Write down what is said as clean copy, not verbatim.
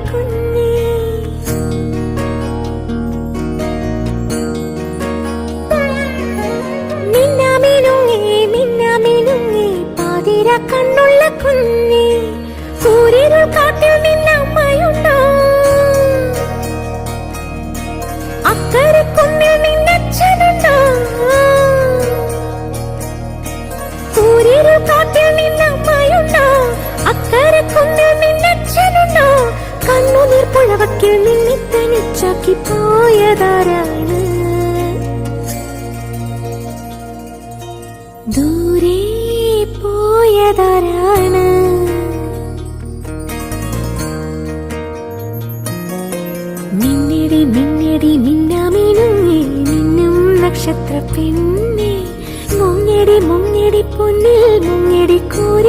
കുഞ്ഞേ. മിന്നാമിനുങ്ങി പാതിര കണ്ണുള്ള കുഞ്ഞേ. സൂര്യരുൾ കാട്ടിൽ നിന്നമ്മയുണ്ടോ? അക്കരെ കുന്നിൽ നിന്നച്ഛനുണ്ടോ? സൂര്യരുൾ കാട്ടിൽ നിന്നമ്മയുണ്ടോ? അക്കരെ കുന്നിൽ നിന്നച്ഛനുണ്ടോ? കണ്ണുനീർ പുഴവക്കിൽ നിന്നെ തനിച്ചാക്കി പോയതാരാണ്? ദൂരെ പോയതാരാണ്? മിന്നടി മിന്നടി മിന്നാമിനുങ്ങി മിന്നും നക്ഷത്ര പെണ്ണെ. മുങ്ങടി മുങ്ങടി പൊന്നിൽ മുങ്ങടി കോരി